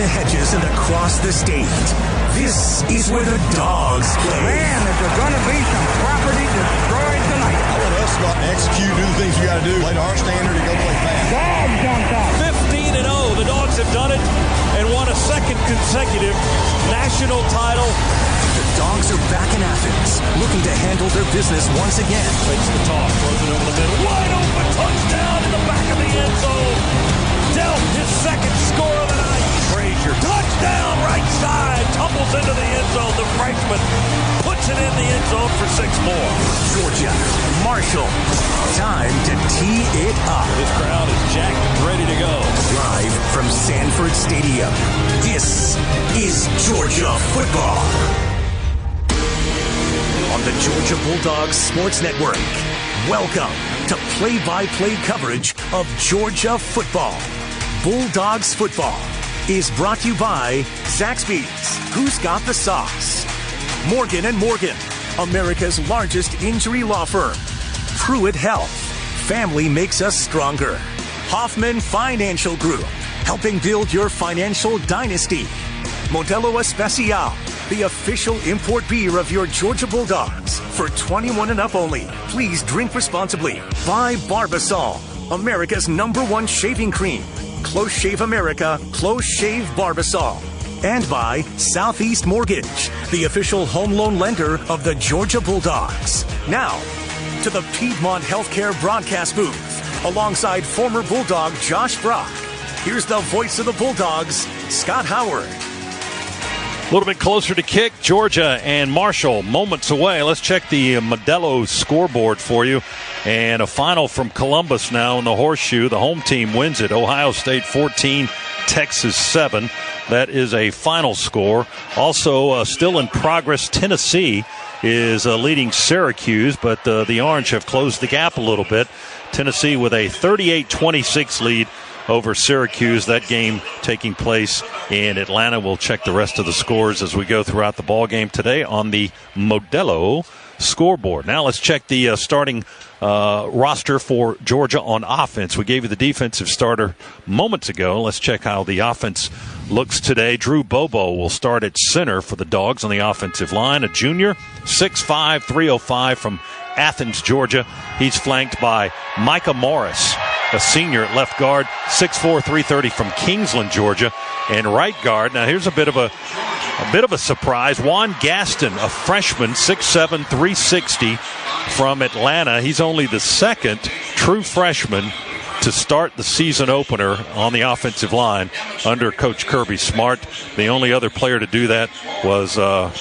the hedges and across the state. This is where the dogs play. Man, is there going to be some property destroyed tonight. I want us to execute, do the things we got to do, play to our standard, and go play fast. Dogs on top. 15-0. The Dogs have done it and won a second consecutive national title. The Dogs are back in Athens, looking to handle their business once again. Fakes the toss, throws it over the middle. Wide open, touchdown in the back of the end zone. Dealt his second score of the night. Frazier, touchdown, right side, tumbles into the end zone. The freshman puts it in the end zone for 6 more. Georgia, Marshall, time to tee it up. This crowd is jacked and ready to go. Live from Sanford Stadium, this is Georgia football. On the Georgia Bulldogs Sports Network, welcome to play-by-play coverage of Georgia football. Bulldogs football is brought to you by Zaxby's, Who's Got the Sauce? Morgan & Morgan, America's largest injury law firm. Pruitt Health, family makes us stronger. Hoffman Financial Group, helping build your financial dynasty. Modelo Especial, the official import beer of your Georgia Bulldogs. For 21 and up only. Please drink responsibly. By Barbasol, America's #1 shaving cream. Close Shave America, Close Shave Barbasol. And by Southeast Mortgage, the official home loan lender of the Georgia Bulldogs. Now, to the Piedmont Healthcare broadcast booth, alongside former Bulldog Josh Brock. Here's the voice of the Bulldogs, Scott Howard. A little bit closer to kick, Georgia and Marshall moments away. Let's check the Modelo scoreboard for you. And a final from Columbus now in the horseshoe. The home team wins it. Ohio State 14, Texas 7. That is a final score. Also, still in progress, Tennessee is leading Syracuse, but the Orange have closed the gap a little bit. Tennessee with a 38-26 lead over Syracuse. That game taking place in Atlanta. We'll check the rest of the scores as we go throughout the ball game today on the Modelo scoreboard. Now let's check the starting roster for Georgia on offense. We gave you the defensive starter moments ago. Let's check how the offense looks today. Drew Bobo will start at center for the Dogs on the offensive line. A junior, 6'5", 305 from Athens, Georgia. He's flanked by Micah Morris, a senior at left guard, 6'4", 330 from Kingsland, Georgia. And right guard, now here's a bit of a surprise. Juan Gaston, a freshman, 6'7", 360 from Atlanta. He's only the second true freshman to start the season opener on the offensive line under Coach Kirby Smart. The only other player to do that was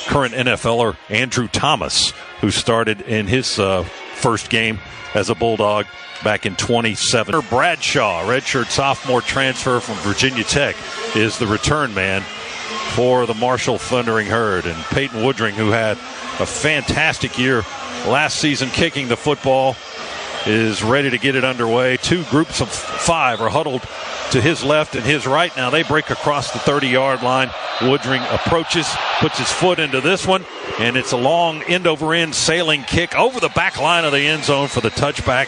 current NFLer Andrew Thomas, who started in his first game as a Bulldog back in 2017. Bradshaw, redshirt sophomore transfer from Virginia Tech, is the return man for the Marshall Thundering Herd. And Peyton Woodring, who had a fantastic year last season kicking the football, is ready to get it underway. 2 groups of 5 are huddled to his left and his right. Now they break across the 30-yard line. Woodring approaches, puts his foot into this one, and it's a long end-over-end sailing kick over the back line of the end zone for the touchback.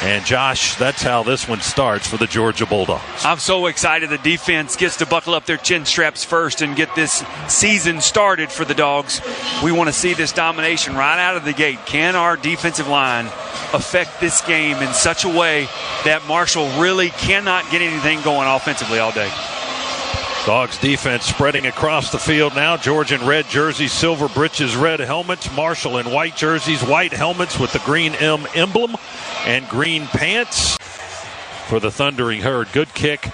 And, Josh, that's how this one starts for the Georgia Bulldogs. I'm so excited the defense gets to buckle up their chin straps first and get this season started for the Dogs. We want to see this domination right out of the gate. Can our defensive line affect this game in such a way that Marshall really cannot get anything going offensively all day? Dogs defense spreading across the field now. Georgia in red jerseys, silver breeches, red helmets. Marshall in white jerseys, white helmets with the green M emblem and green pants for the Thundering Herd. Good kick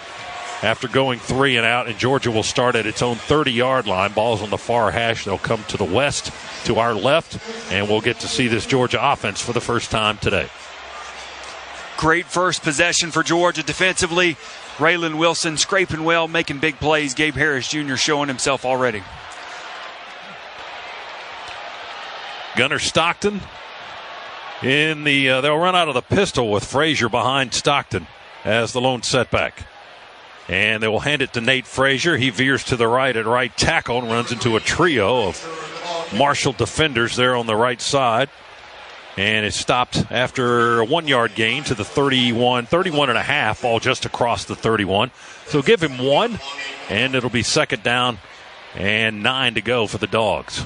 after going 3 and out, and Georgia will start at its own 30-yard line. Ball's on the far hash. They'll come to the west, to our left, and we'll get to see this Georgia offense for the first time today. Great first possession for Georgia defensively. Raylan Wilson scraping well, making big plays. Gabe Harris Jr. showing himself already. Gunnar Stockton in the they'll run out of the pistol with Frazier behind Stockton as the lone setback. And they will hand it to Nate Frazier. He veers to the right at right tackle and runs into a trio of Marshall defenders there on the right side. And it stopped after a 1-yard gain to the 31 and a half, ball just across the 31. So give him 1, and it'll be second down and 9 to go for the Dogs.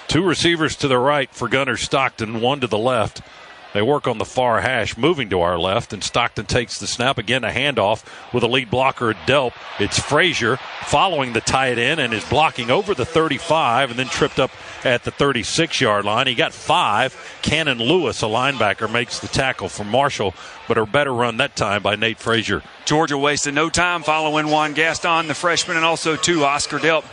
2 receivers to the right for Gunnar Stockton, 1 to the left. They work on the far hash, moving to our left, and Stockton takes the snap. Again, a handoff with a lead blocker at Delp. It's Frazier following the tight end and is blocking over the 35 and then tripped up at the 36-yard line. He got 5. Cannon Lewis, a linebacker, makes the tackle for Marshall, but a better run that time by Nate Frazier. Georgia wasted no time following Juan Gaston, the freshman, and also 2, Oscar Delp.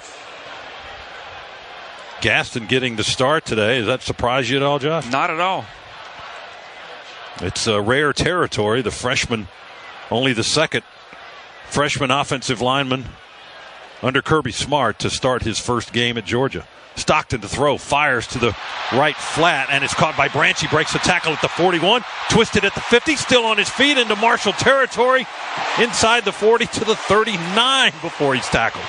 Gaston getting the start today. Does that surprise you at all, Josh? Not at all. It's rare territory. The freshman, only the second freshman offensive lineman under Kirby Smart to start his first game at Georgia. Stockton to throw, fires to the right flat, and it's caught by Branch. He breaks the tackle at the 41, twisted at the 50, still on his feet into Marshall territory, inside the 40 to the 39 before he's tackled.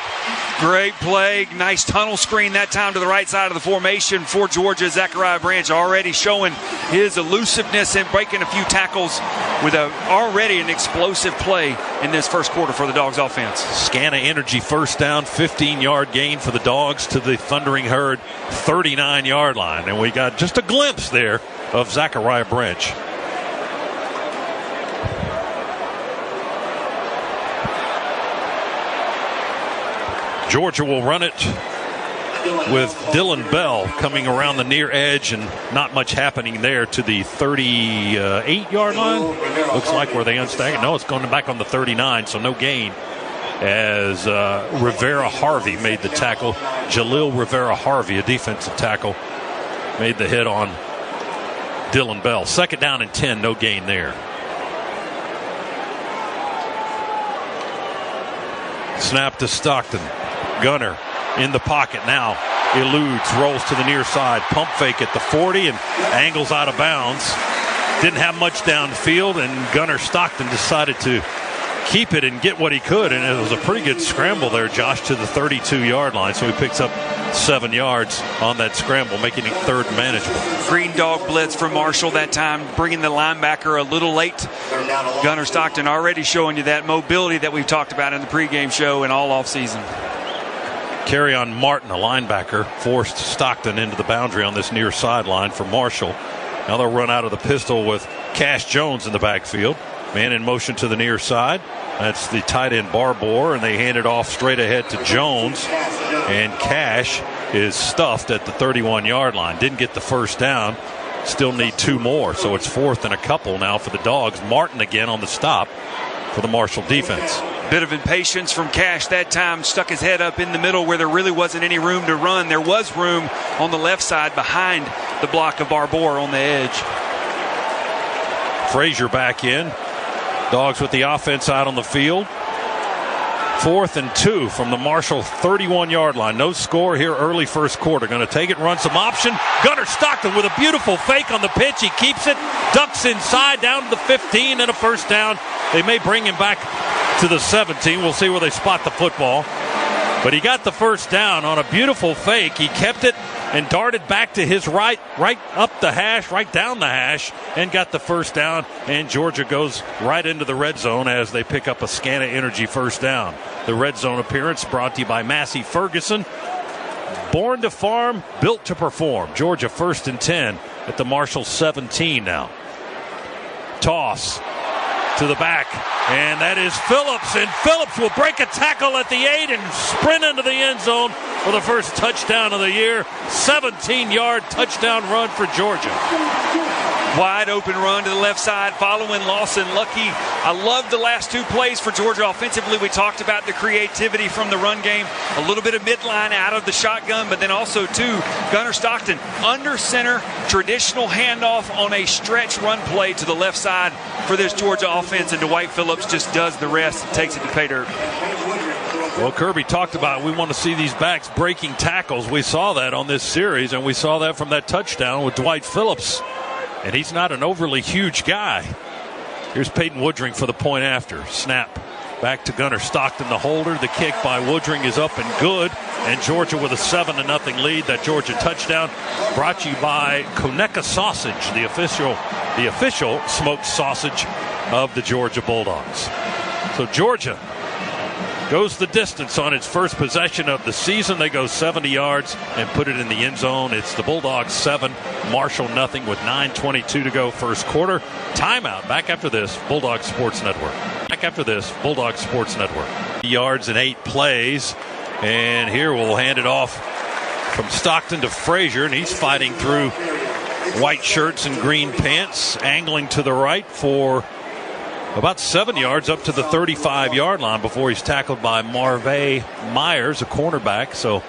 Great play. Nice tunnel screen that time to the right side of the formation for Georgia. Zachariah Branch already showing his elusiveness and breaking a few tackles with already an explosive play in this first quarter for the Dogs offense. Scana Energy first down, 15-yard gain for the Dogs to the Thundering Herd 39-yard line. And we got just a glimpse there of Zachariah Branch. Georgia will run it with Dylan Bell coming around the near edge, and not much happening there to the 38-yard line. Looks like where they unstacked. No, it's going back on the 39, so no gain as Rivera Harvey made the tackle. Jalil Rivera Harvey, a defensive tackle, made the hit on Dylan Bell. Second down and 10, no gain there. Snap to Stockton. Gunner in the pocket now, eludes, rolls to the near side, pump fake at the 40 and angles out of bounds. Didn't have much downfield, and Gunner Stockton decided to keep it and get what he could, and it was a pretty good scramble there, Josh, to the 32-yard line. So he picks up 7 yards on that scramble, making it third manageable. Green dog blitz from Marshall that time, bringing the linebacker a little late. Gunner Stockton already showing you that mobility that we've talked about in the pregame show and all offseason. Carry on Martin, a linebacker, forced Stockton into the boundary on this near sideline for Marshall. Now they'll run out of the pistol with Cash Jones in the backfield. Man in motion to the near side. That's the tight end Barbour, and they hand it off straight ahead to Jones. And Cash is stuffed at the 31-yard line. Didn't get the first down. Still need 2 more. So it's 4th and a couple now for the Dogs. Martin again on the stop for the Marshall defense. Bit of impatience from Cash that time. Stuck his head up in the middle where there really wasn't any room to run. There was room on the left side behind the block of Barbour on the edge. Frazier back in. Dogs with the offense out on the field. 4th and 2 from the Marshall 31-yard line. No score here early first quarter. Going to take it, run some option. Gunner Stockton with a beautiful fake on the pitch. He keeps it, ducks inside down to the 15 and a first down. They may bring him back to the 17. We'll see where they spot the football. But he got the first down on a beautiful fake. He kept it and darted back to his right up the hash, right down the hash, and got the first down. And Georgia goes right into the red zone as they pick up a Scana Energy first down. The red zone appearance brought to you by Massey Ferguson. Born to farm, built to perform. Georgia 1st and 10 at the Marshall 17 now. Toss to the back, and that is Phillips, and Phillips will break a tackle at the 8 and sprint into the end zone for the first touchdown of the year. 17-yard touchdown run for Georgia. Wide open run to the left side following Lawson Lucky. I love the last 2 plays for Georgia offensively. We talked about the creativity from the run game. A little bit of midline out of the shotgun, but then also too, Gunner Stockton under center, traditional handoff on a stretch run play to the left side for this Georgia offense, and Dwight Phillips just does the rest and takes it to pay dirt. Well, Kirby talked about we want to see these backs breaking tackles. We saw that on this series, and we saw that from that touchdown with Dwight Phillips. And he's not an overly huge guy. Here's Peyton Woodring for the point after. Snap Back to Gunnar Stockton, the holder. The kick by Woodring is up and good. And Georgia with a 7-0 lead. That Georgia touchdown brought to you by Conecuh Sausage, the official smoked sausage of the Georgia Bulldogs. So Georgia goes the distance on its first possession of the season. They go 70 yards and put it in the end zone. It's the Bulldogs 7, Marshall nothing with 9:22 to go first quarter. Timeout. Back after this, Bulldogs Sports Network. Yards and 8 plays. And here we'll hand it off from Stockton to Frazier, and he's fighting through white shirts and green pants, angling to the right for about 7 yards up to the 35-yard line before he's tackled by Marvay Myers, a cornerback. So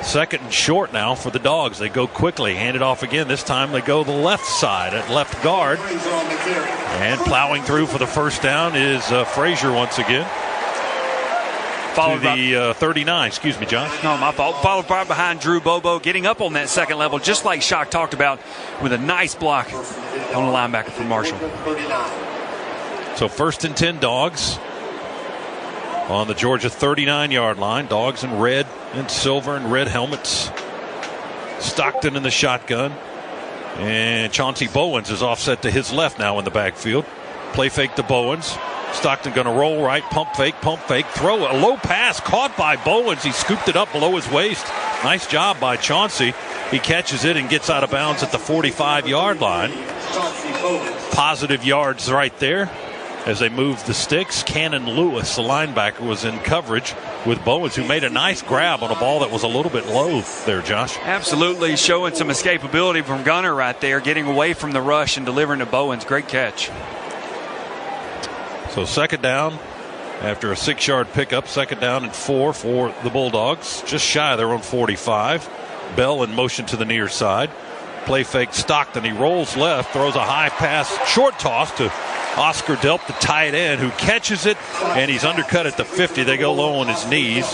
second and short now for the Dogs. They go quickly, hand it off again. This time they go the left side at left guard. And plowing through for the first down is Frazier once again. Followed to the 39. Excuse me, John. No, my fault. Followed right behind Drew Bobo, getting up on that second level, just like Shock talked about, with a nice block on the linebacker for Marshall. So first and 10 Dogs on the Georgia 39-yard line. Dogs in red and silver and red helmets. Stockton in the shotgun. And Chauncey Bowens is offset to his left now in the backfield. Play fake to Bowens. Stockton going to roll right, pump fake, throw a low pass caught by Bowens. He scooped it up below his waist. Nice job by Chauncey. He catches it and gets out of bounds at the 45-yard line. Positive yards right there as they move the sticks. Cannon Lewis, the linebacker, was in coverage with Bowens, who made a nice grab on a ball that was a little bit low there, Josh. Absolutely, showing some escapability from Gunnar right there, getting away from the rush and delivering to Bowens. Great catch. So second down after a 6-yard pickup. Second down and 4 for the Bulldogs. Just shy of their own 45. Bell in motion to the near side. Play fake Stockton. He rolls left, throws a high pass, short toss to Oscar Delp, the tight end, who catches it, and he's undercut at the 50. They go low on his knees,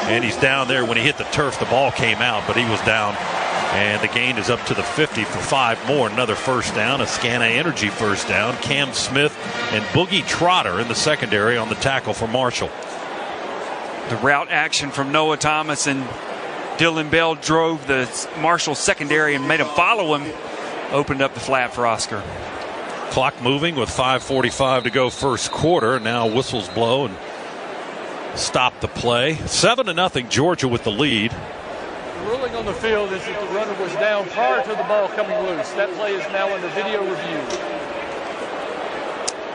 and he's down there. When he hit the turf, the ball came out, but he was down. And the gain is up to the 50 for 5 more. Another first down, a Scana Energy first down. Cam Smith and Boogie Trotter in the secondary on the tackle for Marshall. The route action from Noah Thomas and Dylan Bell drove the Marshall secondary and made him follow him. Opened up the flat for Oscar. Clock moving with 5:45 to go first quarter. Now whistles blow and stop the play. 7-0 Georgia with the lead. The ruling on the field is that the runner was down prior to the ball coming loose. That play is now under video review.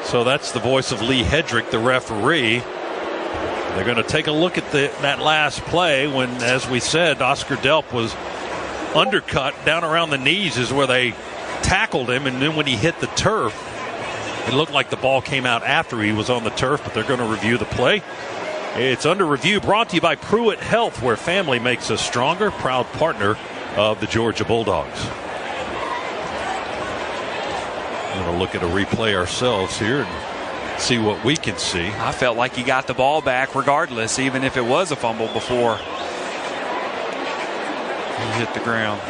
So that's the voice of Lee Hedrick, the referee. They're going to take a look at that last play when, as we said, Oscar Delp was undercut down around the knees is where they tackled him, and then when he hit the turf, it looked like the ball came out after he was on the turf, but they're going to review the play. It's under review, brought to you by Pruitt Health, where family makes us stronger, proud partner of the Georgia Bulldogs. We're going to look at a replay ourselves here and see what we can see. I felt like he got the ball back regardless, even if it was a fumble before he hit the ground.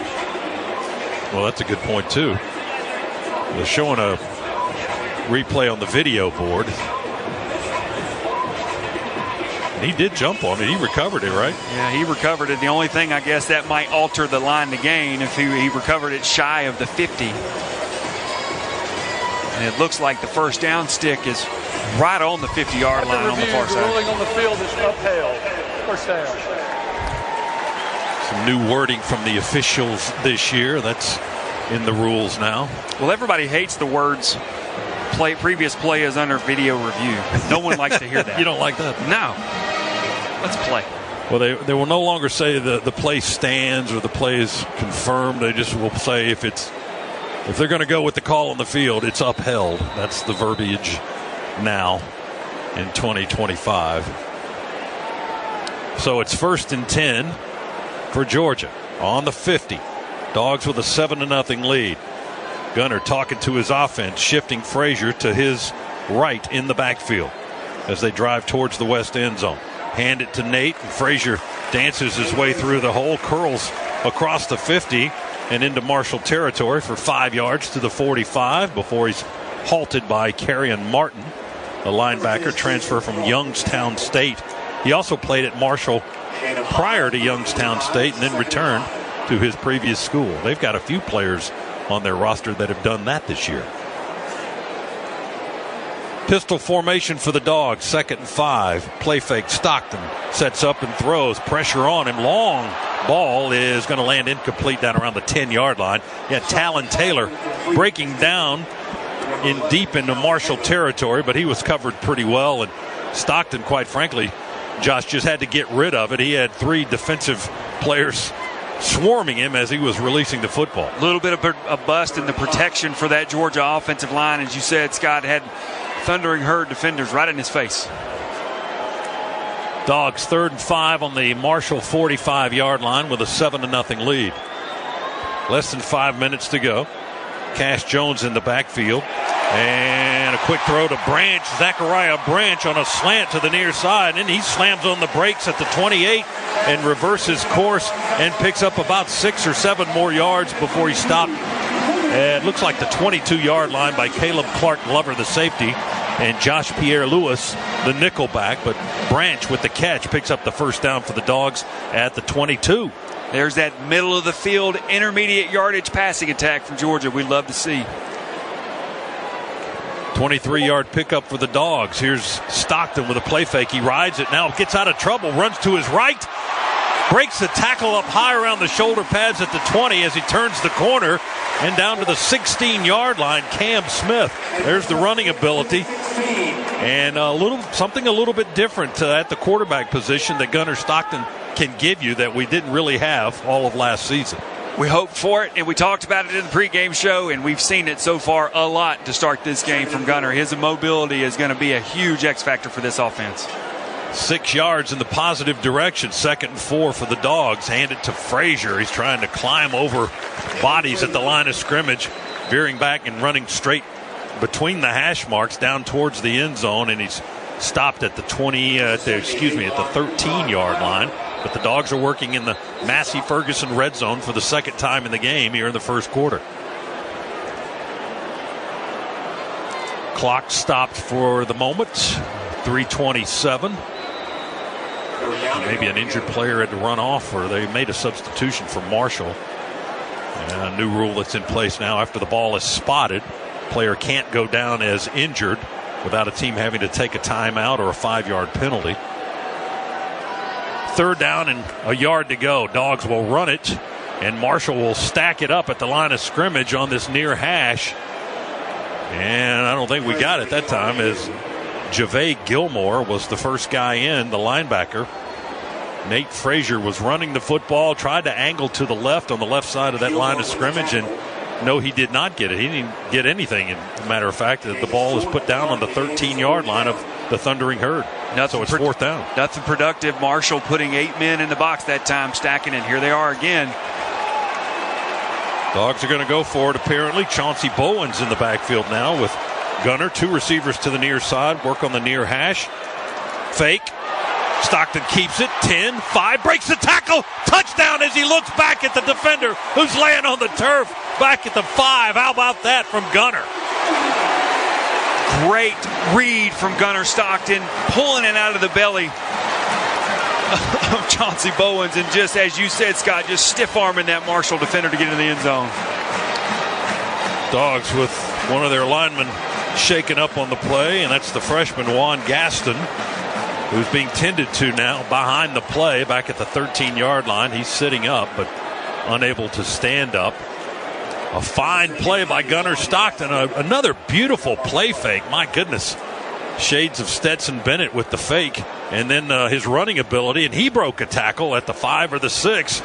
Well, that's a good point, too. They're showing a replay on the video board. He did jump on it. He recovered it, right? Yeah, he recovered it. The only thing, I guess, that might alter the line to gain if he recovered it shy of the 50. And it looks like the first down stick is right on the 50-yard line on the far side. The ruling on the field is upheld. First down. Some new wording from the officials this year. That's in the rules now. Well, everybody hates the words previous play is under video review. No one likes to hear that. You don't like that? No. Let's play. Well, they will no longer say the play stands or the play is confirmed. They just will say if they're going to go with the call on the field, it's upheld. That's the verbiage now in 2025. So it's first and 10 for Georgia on the 50. Dogs with a 7-0 lead. Gunnar talking to his offense, shifting Frazier to his right in the backfield as they drive towards the west end zone. Hand it to Nate, and Frazier dances his way through the hole, curls across the 50 and into Marshall territory for 5 yards to the 45 before he's halted by Kerrion Martin. a linebacker, transfer from Youngstown State. He also played at Marshall prior to Youngstown State and then returned to his previous school. They've got a few players on their roster that have done that this year. Pistol formation for the Dogs, 2nd and 5. Play fake. Stockton sets up and throws. Pressure on him. Long ball is going to land incomplete down around the 10-yard line. Yeah, Talon Taylor breaking down in deep into Marshall territory, but he was covered pretty well. And Stockton, quite frankly, Josh just had to get rid of it. He had 3 defensive players swarming him as he was releasing the football. A little bit of a bust in the protection for that Georgia offensive line. As you said, Scott had thundering herd defenders right in his face. Dogs 3rd and 5 on the Marshall 45-yard line with a 7-0 lead. Less than 5 minutes to go. Cash Jones in the backfield. And a quick throw to Branch. Zachariah Branch on a slant to the near side. And he slams on the brakes at the 28 and reverses course and picks up about 6 or 7 more yards before he stopped. It looks like the 22-yard line by Caleb Clark Glover, the safety, and Josh Pierre-Louis, the nickelback. But Branch with the catch picks up the first down for the Dogs at the 22. There's that middle of the field, intermediate yardage passing attack from Georgia we love to see. 23-yard pickup for the Dogs. Here's Stockton with a play fake. He rides it now, gets out of trouble, runs to his right, breaks the tackle up high around the shoulder pads at the 20 as he turns the corner and down to the 16-yard line. Cam Smith. There's the running ability. And something a little bit different at the quarterback position that Gunnar Stockton can give you that we didn't really have all of last season. We hoped for it, and we talked about it in the pregame show, and we've seen it so far a lot to start this game from Gunnar. His mobility is going to be a huge X factor for this offense. 6 yards in the positive direction. 2nd and 4 for the Dogs. Hand it to Frazier. He's trying to climb over bodies at the line of scrimmage, veering back and running straight between the hash marks down towards the end zone, and he's stopped at the 13-yard line. But the Dogs are working in the Massey-Ferguson red zone for the 2nd time in the game here in the first quarter. Clock stopped for the moment. 3:27. Maybe an injured player had to run off, or they made a substitution for Marshall. And a new rule that's in place now: after the ball is spotted, player can't go down as injured without a team having to take a timeout or a 5-yard penalty. 3rd down and a yard to go. Dogs will run it, and Marshall will stack it up at the line of scrimmage on this near hash. And I don't think we got it that time, as Javay Gilmore was the first guy in, the linebacker. Nate Frazier was running the football, tried to angle to the left on the left side of that line of scrimmage, and no, he did not get it. He didn't get anything. As a matter of fact, the ball was put down on the 13-yard line of the Thundering Herd. So it's 4th down. Nothing productive. Marshall putting 8 men in the box that time, stacking it. Here they are again. Dogs are going to go for it, apparently. Chauncey Bowens in the backfield now with Gunnar. 2 receivers to the near side. Work on the near hash. Fake. Stockton keeps it. 10, 5, breaks the tackle. Touchdown as he looks back at the defender who's laying on the turf. Back at the 5. How about that from Gunnar? Great read from Gunnar Stockton, pulling it out of the belly of Chauncey Bowens, and just as you said, Scott, just stiff-arming that Marshall defender to get into the end zone. Dogs with one of their linemen shaken up on the play, and that's the freshman Juan Gaston, who's being tended to now behind the play back at the 13-yard line. He's sitting up but unable to stand up. A fine play by Gunnar Stockton. Another beautiful play fake. My goodness. Shades of Stetson Bennett with the fake. And then his running ability. And he broke a tackle at the 5 or the 6.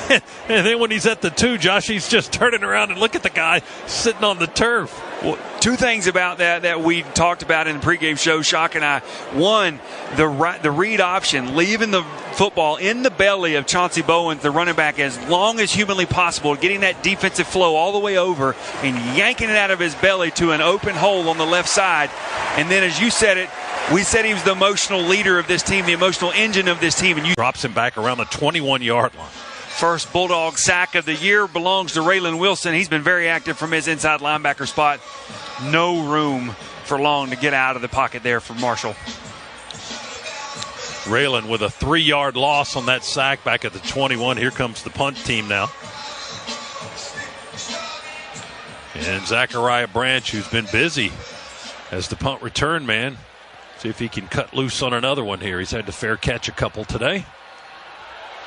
And then when he's at the 2, Josh, he's just turning around and look at the guy sitting on the turf. Well, 2 things about that we talked about in the pregame show, Shock and I. One, the read option, leaving the football in the belly of Chauncey Bowens, the running back, as long as humanly possible, getting that defensive flow all the way over and yanking it out of his belly to an open hole on the left side. And then, as you said it, we said he was the emotional leader of this team, the emotional engine of this team. And you drops him back around the 21-yard line. First Bulldog sack of the year belongs to Raylan Wilson. He's been very active from his inside linebacker spot no room for Long to get out of the pocket there for Marshall. Raylan with a 3-yard loss on that sack back at the 21. Here comes the punt team now. And Zachariah Branch, who's been busy as the punt return man. See if he can cut loose on another one here. He's had to fair catch a couple today.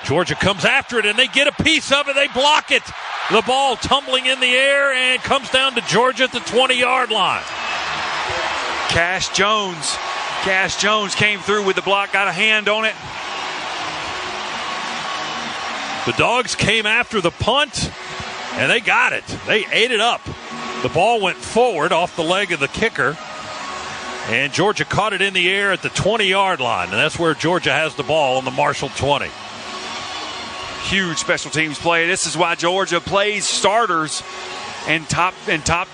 Georgia comes after it, and they get a piece of it. They block it. The ball tumbling in the air and comes down to Georgia at the 20-yard line. Cash Jones came through with the block, got a hand on it. The Dogs came after the punt, and they got it. They ate it up. The ball went forward off the leg of the kicker, and Georgia caught it in the air at the 20-yard line, and that's where Georgia has the ball on the Marshall 20. Huge special teams play. This is why Georgia plays starters and top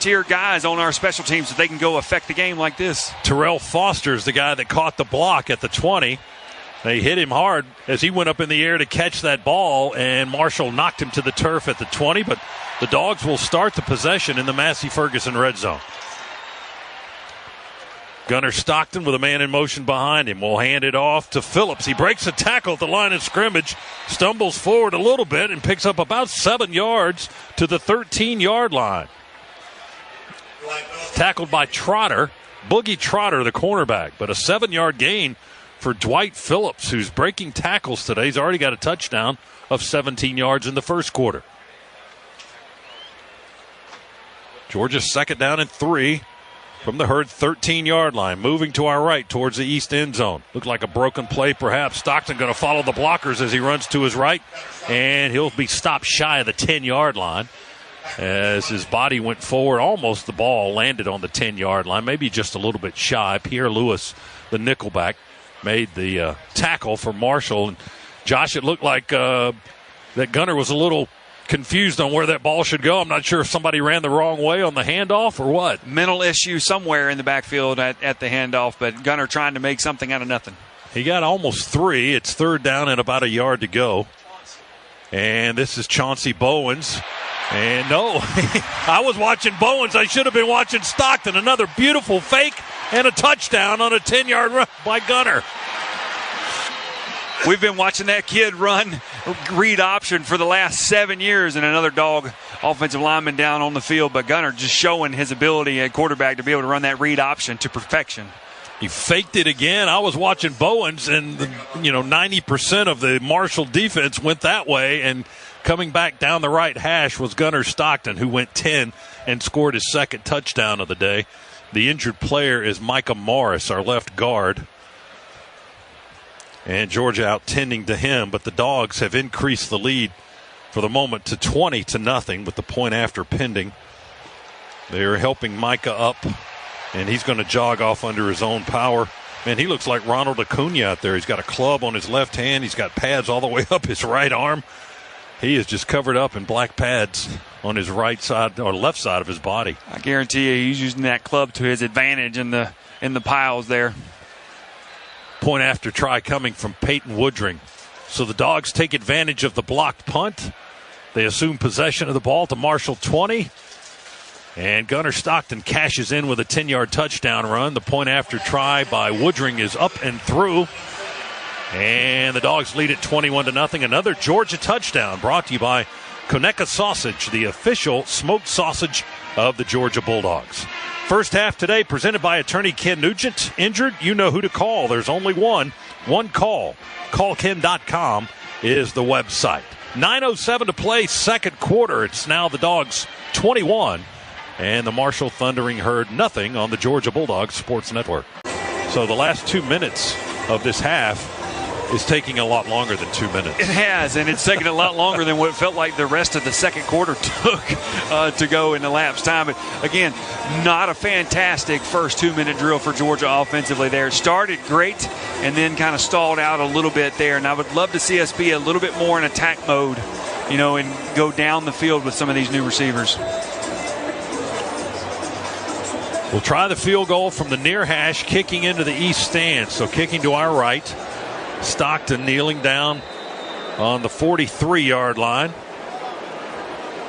tier guys on our special teams so they can go affect the game like this. Terrell Foster is the guy that caught the block at the 20. They hit him hard as he went up in the air to catch that ball, and Marshall knocked him to the turf at the 20, but the Dogs will start the possession in the Massey Ferguson red zone. Gunnar Stockton with a man in motion behind him will hand it off to Phillips. He breaks a tackle at the line of scrimmage, stumbles forward a little bit, and picks up about 7 yards to the 13-yard line. Tackled by Trotter, Boogie Trotter, the cornerback, but a 7-yard gain for Dwight Phillips, who's breaking tackles today. He's already got a touchdown of 17 yards in the first quarter. Georgia second down and 3 from the Herd 13-yard line, moving to our right towards the east end zone. Looked like a broken play perhaps. Stockton going to follow the blockers as he runs to his right, and he'll be stopped shy of the 10-yard line as his body went forward. Almost the ball landed on the 10-yard line, maybe just a little bit shy. Pierre Lewis, the nickelback, made the tackle for Marshall. And Josh, it looked like that Gunnar was a little confused on where that ball should go. I'm not sure if somebody ran the wrong way on the handoff or what. Mental issue somewhere in the backfield at the handoff, but Gunnar trying to make something out of nothing. He got almost 3. It's third down and about a yard to go. And this is Chauncey Bowens. And no, I was watching Bowens. I should have been watching Stockton. Another beautiful fake and a touchdown on a 10-yard run by Gunnar. We've been watching that kid run read option for the last 7 years, and another Dog offensive lineman down on the field. But Gunnar just showing his ability at quarterback to be able to run that read option to perfection. He faked it again. I was watching Bowens, and 90% of the Marshall defense went that way, and coming back down the right hash was Gunnar Stockton, who went 10 and scored his second touchdown of the day. The injured player is Micah Morris, our left guard. And Georgia out tending to him, but the Dogs have increased the lead for the moment to 20-0 with the point after pending. They're helping Micah up, and he's going to jog off under his own power. Man, he looks like Ronald Acuna out there. He's got a club on his left hand. He's got pads all the way up his right arm. He is just covered up in black pads on his right side or left side of his body. I guarantee you he's using that club to his advantage in the piles there. Point after try coming from Peyton Woodring. So the Dogs take advantage of the blocked punt. They assume possession of the ball to Marshall 20. And Gunnar Stockton cashes in with a 10-yard touchdown run. The point after try by Woodring is up and through. And the Dogs lead it 21-0. Another Georgia touchdown brought to you by Conecuh Sausage, the official smoked sausage of the Georgia Bulldogs. First half today presented by attorney Ken Nugent. Injured? You know who to call. There's only one call. CallKen.com is the website. 9:07 to play, second quarter. It's now the Dogs 21 and the Marshall Thundering Herd nothing on the Georgia Bulldogs Sports Network. So the last 2 minutes of this half is taking a lot longer than 2 minutes. It has, and it's taking a lot longer than what it felt like the rest of the second quarter took to go in the elapsed time. But again, not a fantastic first 2-minute drill for Georgia offensively there. It started great and then kind of stalled out a little bit there. And I would love to see us be a little bit more in attack mode, and go down the field with some of these new receivers. We'll try the field goal from the near hash, kicking into the east stand. So kicking to our right. Stockton kneeling down on the 43-yard line.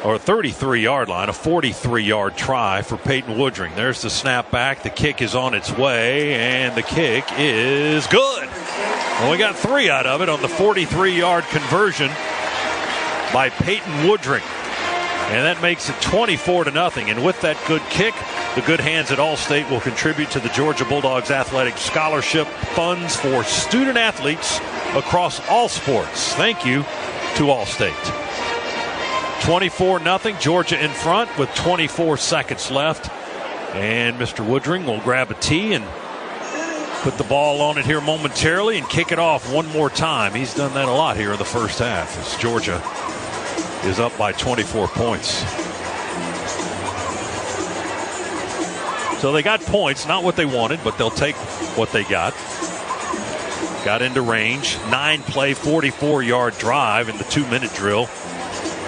or 33-yard line, a 43-yard try for Peyton Woodring. There's the snap back. The kick is on its way, and the kick is good. Well, we got 3 out of it on the 43-yard conversion by Peyton Woodring. And that makes it 24-0. And with that good kick, the good hands at Allstate will contribute to the Georgia Bulldogs Athletic Scholarship Funds for student athletes across all sports. Thank you to Allstate. 24-0, Georgia in front with 24 seconds left. And Mr. Woodring will grab a tee and put the ball on it here momentarily and kick it off one more time. He's done that a lot here in the first half as Georgia is up by 24 points. So they got points, not what they wanted, but they'll take what they got. Got into range, 9-play, 44-yard drive in the 2-minute drill.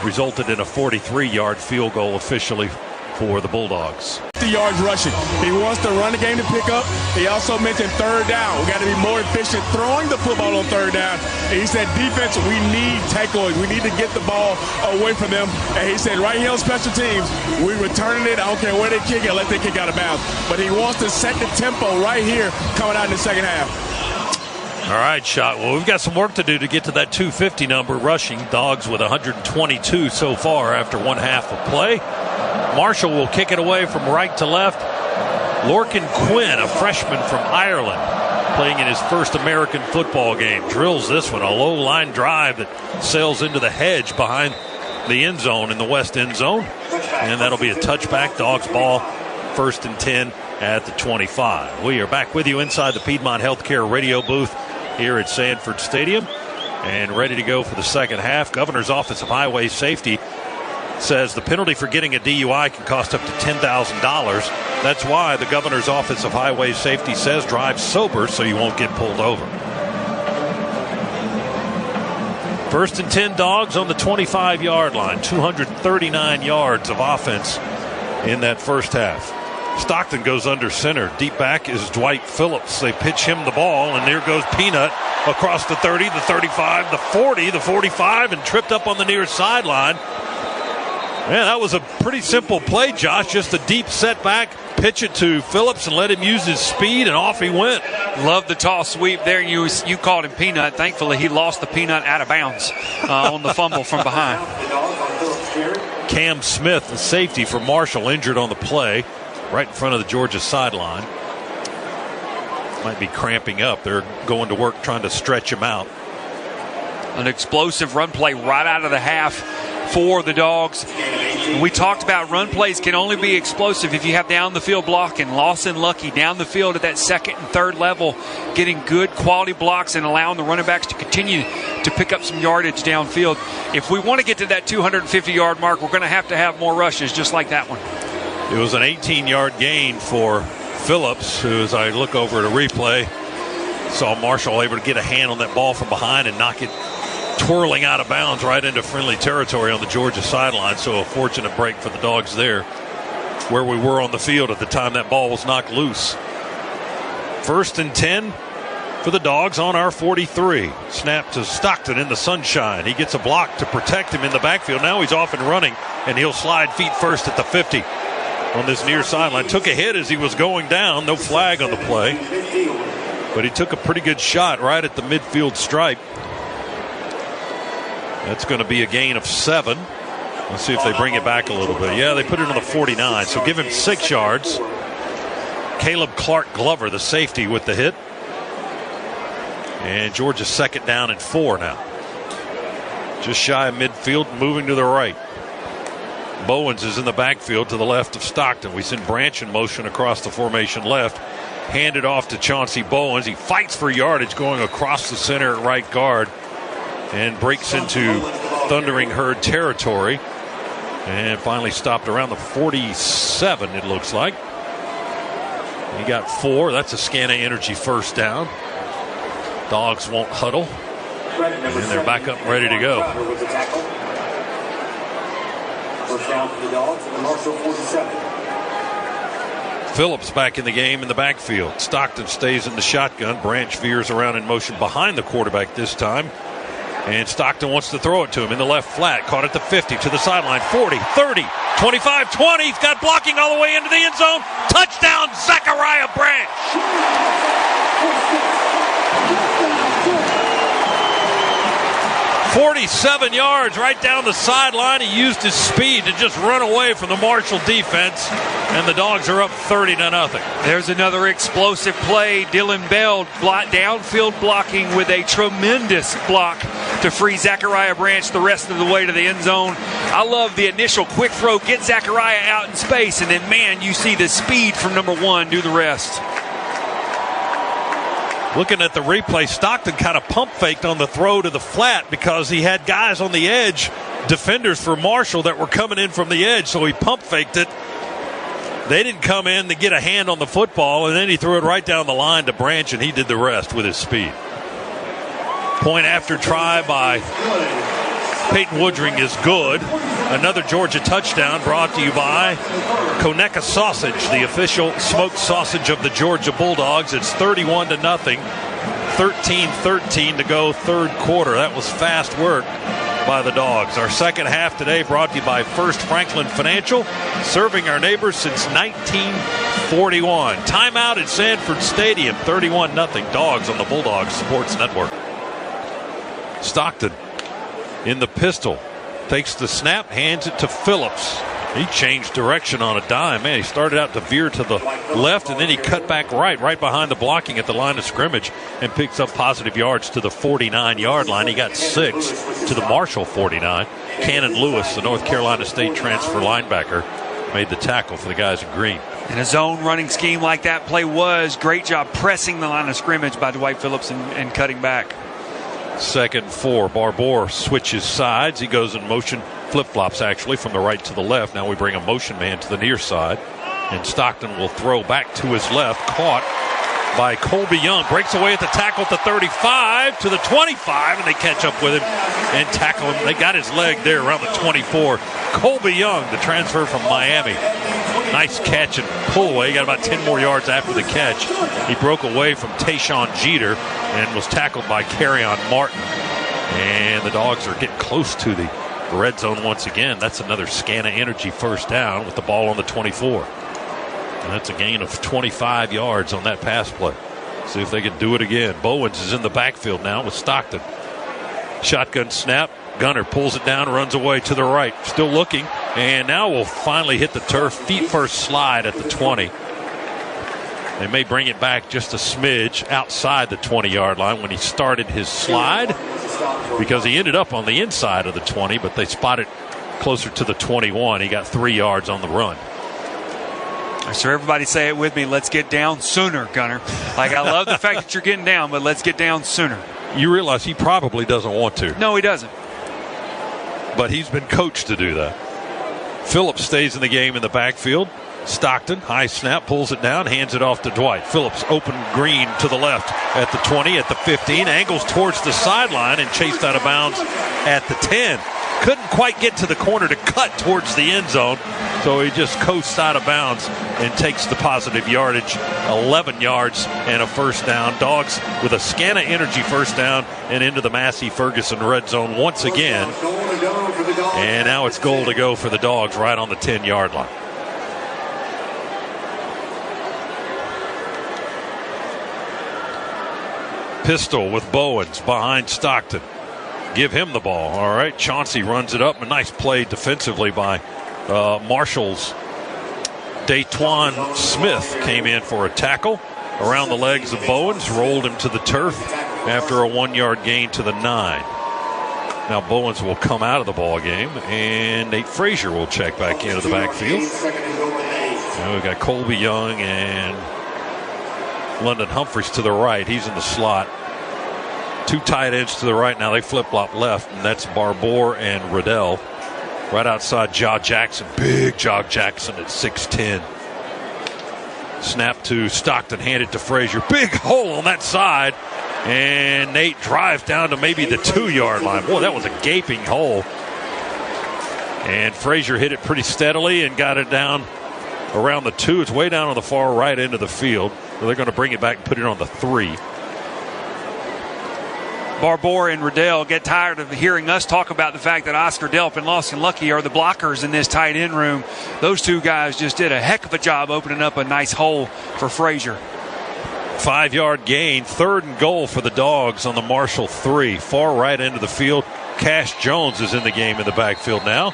Resulted in a 43-yard field goal officially for the Bulldogs. 50 yards rushing. He wants to run the game to pick up. He also mentioned third down. We got to be more efficient throwing the football on third down. And he said defense, we need takeaways. We need to get the ball away from them. And he said right here on special teams, we're returning it. I don't care where they kick it, let they kick out of bounds. But he wants to set the tempo right here coming out in the second half. All right, Shot. Well, we've got some work to do to get to that 250 number rushing. Dogs with 122 so far after one half of play. Marshall will kick it away from right to left. Lorcan Quinn, a freshman from Ireland, playing in his first American football game, drills this one, a low line drive that sails into the hedge behind the end zone in the west end zone. And that'll be a touchback. Dogs ball, 1st and 10 at the 25. We are back with you inside the Piedmont Healthcare radio booth here at Sanford Stadium and ready to go for the second half. Governor's Office of Highway Safety says the penalty for getting a DUI can cost up to $10,000. That's why the Governor's Office of Highway Safety says drive sober so you won't get pulled over. 1st and 10 Dogs on the 25-yard line. 239 yards of offense in that first half. Stockton goes under center. Deep back is Dwight Phillips. They pitch him the ball, and there goes Peanut across the 30, the 35, the 40, the 45, and tripped up on the near sideline. Man, that was a pretty simple play, Josh. Just a deep setback, pitch it to Phillips and let him use his speed, and off he went. Love the toss sweep there. You called him Peanut. Thankfully, he lost the Peanut out of bounds on the fumble from behind. Cam Smith, the safety for Marshall, injured on the play. Right in front of the Georgia sideline. Might be cramping up. They're going to work trying to stretch him out. An explosive run play right out of the half for the Dogs. And we talked about run plays can only be explosive if you have down the field blocking. Lawson Lucky down the field at that second and third level, getting good quality blocks and allowing the running backs to continue to pick up some yardage downfield. If we want to get to that 250-yard mark, we're going to have more rushes just like that one. It was an 18-yard gain for Phillips, who, as I look over at a replay, saw Marshall able to get a hand on that ball from behind and knock it twirling out of bounds right into friendly territory on the Georgia sideline. So a fortunate break for the Dogs there, where we were on the field at the time that ball was knocked loose. 1st and 10 for the Dogs on our 43. Snap to Stockton in the sunshine. He gets a block to protect him in the backfield. Now he's off and running, and he'll slide feet first at the 50. On this near sideline. Took a hit as he was going down. No flag on the play. But he took a pretty good shot right at the midfield stripe. That's going to be a gain of 7. Let's see if they bring it back a little bit. Yeah, they put it on the 49. So give him 6 yards. Caleb Clark Glover, the safety, with the hit. And Georgia's 2nd down and 4 now. Just shy of midfield, moving to the right. Bowens is in the backfield to the left of Stockton. We send Branch in motion across the formation left. Handed off to Chauncey Bowens. He fights for yardage going across the center at right guard and breaks into Thundering Herd territory. And finally stopped around the 47, it looks like. He got 4. That's a Scana Energy first down. Dogs won't huddle. And they're back up ready to go. First down for the Dogs at the Marshall 47. Phillips back in the game in the backfield. Stockton stays in the shotgun. Branch veers around in motion behind the quarterback this time. And Stockton wants to throw it to him in the left flat. Caught at the 50, to the sideline. 40, 30, 25, 20. He's got blocking all the way into the end zone. Touchdown, Zachariah Branch. 47 yards right down the sideline. He used his speed to just run away from the Marshall defense, and the Dogs are up 30-0. There's another explosive play. Dylan Bell downfield blocking with a tremendous block to free Zachariah Branch the rest of the way to the end zone. I love the initial quick throw, get Zachariah out in space, and then, man, you see the speed from number one do the rest. Looking at the replay, Stockton kind of pump faked on the throw to the flat because he had guys on the edge, defenders for Marshall, that were coming in from the edge, so he pump faked it. They didn't come in to get a hand on the football, and then he threw it right down the line to Branch, and he did the rest with his speed. Point after try by Peyton Woodring is good. Another Georgia touchdown brought to you by Conecuh Sausage, the official smoked sausage of the Georgia Bulldogs. It's 31-0, 13-13 to go third quarter. That was fast work by the Dogs. Our second half today brought to you by First Franklin Financial, serving our neighbors since 1941. Timeout at Sanford Stadium, 31-0 Dogs on the Bulldogs Sports Network. Stockton in the pistol, takes the snap, hands it to Phillips. He changed direction on a dime. Man, he started out to veer to the left, and then he cut back right behind the blocking at the line of scrimmage, and picks up positive yards to the 49-yard line. He got 6 to the Marshall 49. Cannon Lewis, the North Carolina State transfer linebacker, made the tackle for the guys in green. In a zone running scheme like that play was, great job pressing the line of scrimmage by Dwight Phillips and cutting back. 2nd and 4. Barbour switches sides. He goes in motion, flip-flops actually, from the right to the left. Now we bring a motion man to the near side. And Stockton will throw back to his left. Caught by Colby Young. Breaks away at the tackle at the 35 to the 25, and they catch up with him and tackle him. They got his leg there around the 24. Colby Young, the transfer from Miami. Nice catch and pull away. He got about 10 more yards after the catch. He broke away from Tayshawn Jeter and was tackled by Kerryon Martin. And the Dogs are getting close to the red zone once again. That's another Scana Energy first down with the ball on the 24. And that's a gain of 25 yards on that pass play. See if they can do it again. Bowens is in the backfield now with Stockton. Shotgun snap. Gunner pulls it down, runs away to the right. Still looking. And now we'll finally hit the turf. Feet first slide at the 20. They may bring it back just a smidge outside the 20-yard line when he started his slide, because he ended up on the inside of the 20, but they spotted closer to the 21. He got 3 yards on the run. So everybody say it with me. Let's get down sooner, Gunner. Like, I love the fact that you're getting down, but let's get down sooner. You realize he probably doesn't want to. No, he doesn't. But he's been coached to do that. Phillips stays in the game in the backfield. Stockton, high snap, pulls it down, hands it off to Dwight. Phillips open green to the left at the 20, at the 15, angles towards the sideline and chased out of bounds at the 10. Couldn't quite get to the corner to cut towards the end zone, so he just coasts out of bounds and takes the positive yardage, 11 yards and a first down. Dogs with a Scana Energy first down and into the Massey Ferguson red zone once again. And now it's goal to go for the Dogs right on the 10-yard line. Pistol with Bowens behind Stockton. Give him the ball. All right, Chauncey runs it up. A nice play defensively by Marshall's Daytwan Smith. Came in for a tackle around the legs of Bowens, rolled him to the turf after a 1-yard gain to the 9. Now Bowens will come out of the ball game, and Nate Frazier will check back into the backfield. Now we've got Colby Young and London Humphreys to the right. He's in the slot. 2 tight ends to the right. Now they flip-flop left, and that's Barbour and Riddell. Right outside Ja Jackson. Big Ja Jackson at 6'10". Snap to Stockton, handed to Frazier. Big hole on that side. And Nate drives down to maybe the 2-yard line. Boy, that was a gaping hole. And Frazier hit it pretty steadily and got it down around the 2. It's way down on the far right end of the field. So they're going to bring it back and put it on the 3. Barbour and Riddell get tired of hearing us talk about the fact that Oscar Delp and Lawson Lucky are the blockers in this tight end room. Those two guys just did a heck of a job opening up a nice hole for Frazier. 5-yard gain, 3rd and goal for the Dogs on the Marshall 3. Far right end of the field. Cash Jones is in the game in the backfield now.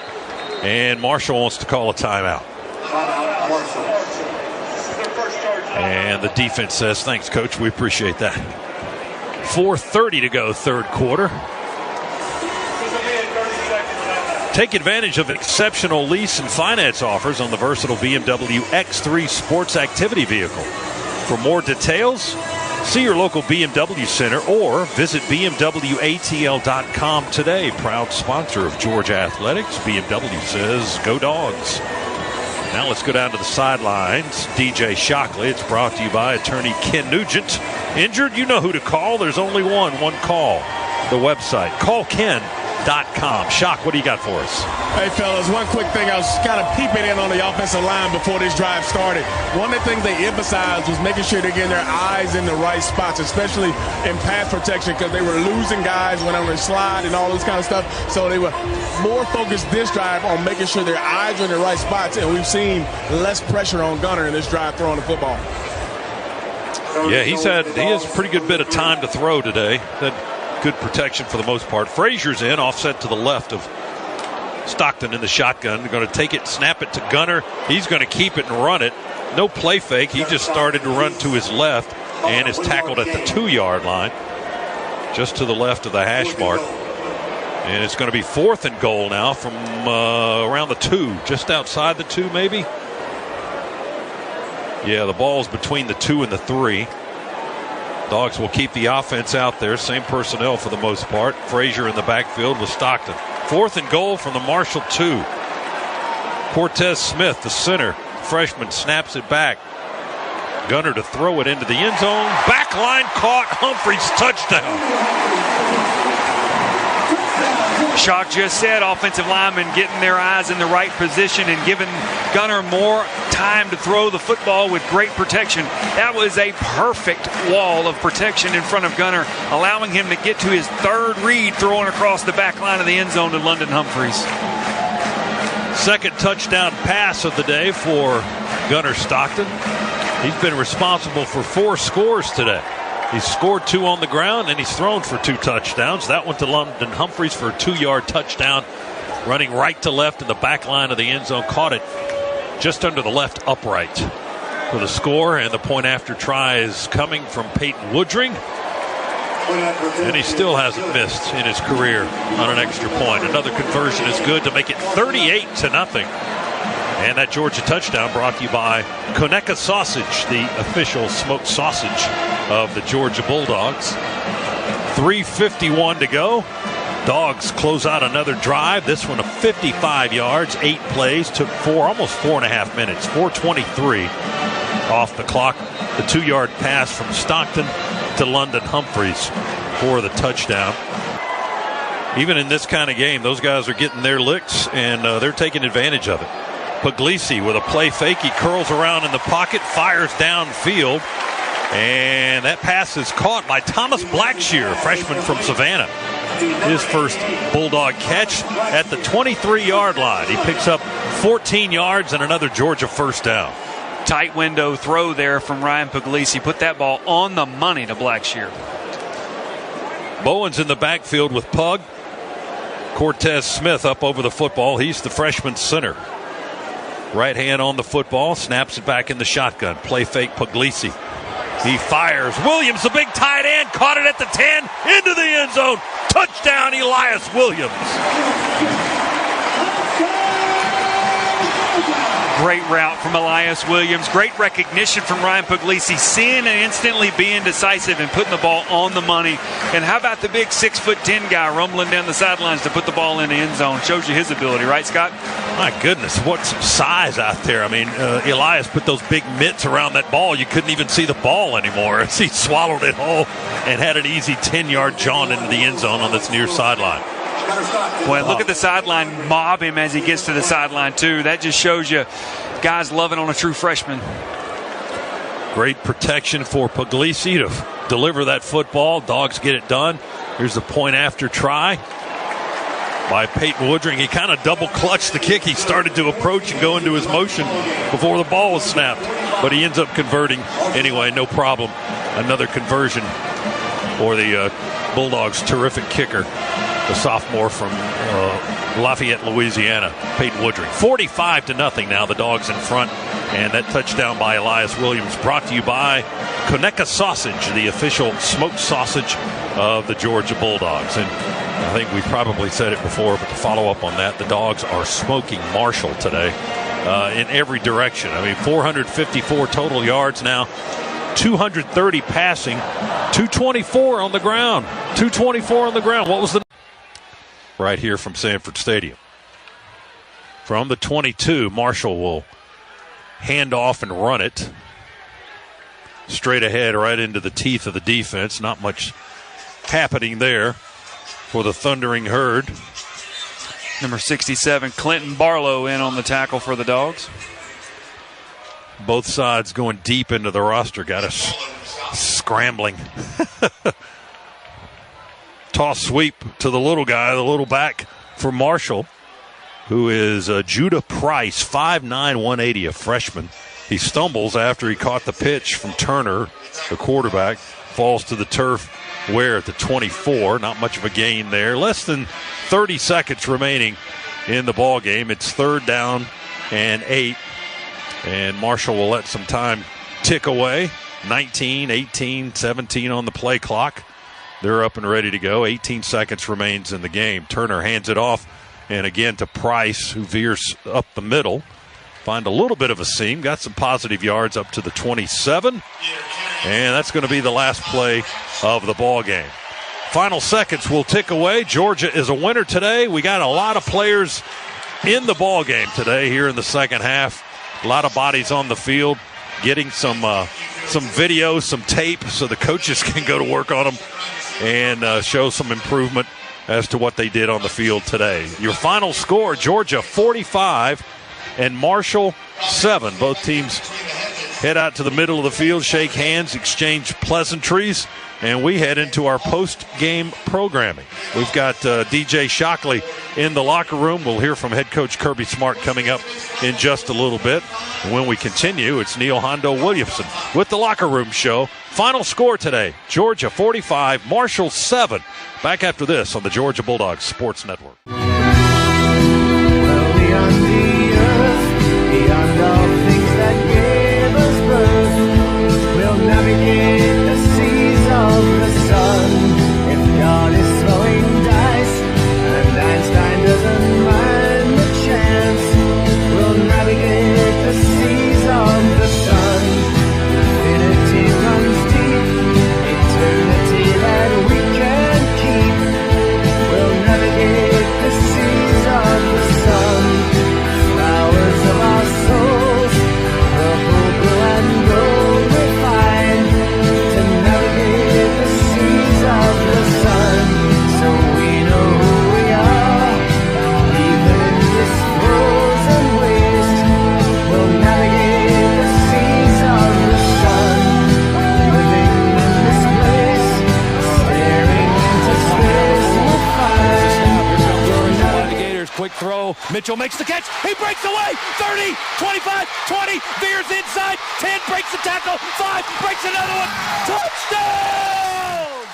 And Marshall wants to call a timeout. And the defense says, thanks, Coach. We appreciate that. 4:30 to go, third quarter. Take advantage of exceptional lease and finance offers on the versatile BMW X3 sports activity vehicle. For more details, see your local BMW center or visit BMWATL.com today. Proud sponsor of Georgia Athletics. BMW says, go Dogs. Now let's go down to the sidelines. DJ Shockley. It's brought to you by attorney Ken Nugent. Injured? You know who to call. There's only one call. The website. CallKen.com. Shock, what do you got for us? Hey, fellas, one quick thing. I was kind of peeping in on the offensive line before this drive started. One of the things they emphasized was making sure they're getting their eyes in the right spots, especially in pass protection, because they were losing guys when on their slide and all this kind of stuff. So they were more focused this drive on making sure their eyes are in the right spots, and we've seen less pressure on Gunner in this drive throwing the football. Yeah, he has a pretty good bit of time to throw today. That good protection for the most part. Frazier's in, offset to the left of Stockton in the shotgun. They're going to take it, snap it to Gunner. He's going to keep it and run it. No play fake. He just started to run to his left and is tackled at the 2-yard line, just to the left of the hash mark. And it's going to be 4th and goal now from around the 2, just outside the 2 maybe. Yeah, the ball's between the 2 and the 3. Dogs will keep the offense out there. Same personnel for the most part. Frazier in the backfield with Stockton. 4th and goal from the Marshall 2. Cortez Smith, the center, freshman, snaps it back. Gunner to throw it into the end zone. Backline caught. Humphreys touchdown. Shock just said offensive linemen getting their eyes in the right position and giving Gunner more time to throw the football with great protection. That was a perfect wall of protection in front of Gunner, allowing him to get to his 3rd read throwing across the back line of the end zone to London Humphreys. 2nd touchdown pass of the day for Gunner Stockton. He's been responsible for 4 scores today. He's scored 2 on the ground, and he's thrown for 2 touchdowns. That went to London Humphreys for a 2-yard touchdown, running right to left in the back line of the end zone. Caught it just under the left upright for the score, and the point after try is coming from Peyton Woodring. And he still hasn't missed in his career on an extra point. Another conversion is good to make it 38-0. And that Georgia touchdown brought to you by Conecuh Sausage, the official smoked sausage of the Georgia Bulldogs. 3:51 to go. Dogs close out another drive. This one of 55 yards, 8 plays, took almost 4.5 minutes. 4:23 off the clock. The 2-yard pass from Stockton to London Humphreys for the touchdown. Even in this kind of game, those guys are getting their licks, and they're taking advantage of it. Puglisi with a play fake. He curls around in the pocket, fires downfield, and that pass is caught by Thomas Blackshear, freshman from Savannah. His first Bulldog catch at the 23-yard line. He picks up 14 yards and another Georgia first down. Tight window throw there from Ryan Puglisi. Put that ball on the money to Blackshear. Bowen's in the backfield with Pug. Cortez Smith up over the football. He's the freshman center. Right hand on the football, snaps it back in the shotgun. Play fake Puglisi. He fires. Williams, the big tight end, caught it at the 10, into the end zone. Touchdown, Elias Williams. Great route from Elias Williams. Great recognition from Ryan Puglisi, seeing and instantly being decisive and putting the ball on the money. And how about the big 6'10" guy rumbling down the sidelines to put the ball in the end zone? Shows you his ability, right, Scott? My goodness, what some size out there. I mean, Elias put those big mitts around that ball. You couldn't even see the ball anymore as he swallowed it whole and had an easy 10-yard jaunt into the end zone on this near sideline. Boy, look at the sideline mob him as he gets to the sideline, too. That just shows you guys loving on a true freshman. Great protection for Puglisi to deliver that football. Dogs get it done. Here's the point after try by Peyton Woodring. He kind of double clutched the kick. He started to approach and go into his motion before the ball was snapped, but he ends up converting anyway, no problem. Another conversion for the Bulldogs' terrific kicker, the sophomore from Lafayette, Louisiana, Peyton Woodring. 45-0 now, the Dogs in front, and that touchdown by Elias Williams brought to you by Conecuh Sausage, the official smoked sausage of the Georgia Bulldogs. And I think we've probably said it before, but to follow up on that, the Dogs are smoking Marshall today in every direction. I mean, 454 total yards now, 230 passing, 224 on the ground. 224 on the ground. What was the... Right here from Sanford Stadium. From the 22, Marshall will hand off and run it straight ahead right into the teeth of the defense. Not much happening there for the Thundering Herd. Number 67, Clinton Barlow, in on the tackle for the Dogs. Both sides going deep into the roster. Got us scrambling. Toss sweep to the little guy, the little back for Marshall, who is Judah Price, 5'9", 180, a freshman. He stumbles after he caught the pitch from Turner, the quarterback, falls to the turf. Where at the 24, not much of a gain there. Less than 30 seconds remaining in the ball game. It's 3rd down and 8, and Marshall will let some time tick away. 19, 18, 17 on the play clock. They're up and ready to go. 18 seconds remains in the game. Turner hands it off, and again to Price, who veers up the middle. Find a little bit of a seam. Got some positive yards up to the 27. And that's going to be the last play of the ball game. Final seconds will tick away. Georgia is a winner today. We got a lot of players in the ball game today here in the second half. A lot of bodies on the field, getting some video, some tape, so the coaches can go to work on them and show some improvement as to what they did on the field today. Your final score, Georgia 45 and Marshall 7. Both teams head out to the middle of the field, shake hands, exchange pleasantries, and we head into our post-game programming. We've got DJ Shockley in the locker room. We'll hear from head coach Kirby Smart coming up in just a little bit. And when we continue, it's Neil Hondo Williamson with the Locker Room Show. Final score today, Georgia 45, Marshall 7. Back after this on the Georgia Bulldogs Sports Network. Well, beyond the earth, beyond all things that gave us birth, we'll navigate the seas of the sun. If God is throwing dice and Einstein doesn't mind the chance, we'll navigate the seas of the sun. Infinity runs deep, eternity that we can keep. We'll navigate the seas of the sun. Flowers of our souls, purple, blue, and gold we find. To navigate the seas of the sun, so we know who we are. Even in this frozen waste, we'll navigate the seas of the sun. Living in this place, staring into space, we'll find. Navigators, quick throw. Mitchell makes the catch. He breaks away. 30, 25, 20. Veers inside. 10 breaks the tackle. 5 breaks another one. Touchdown!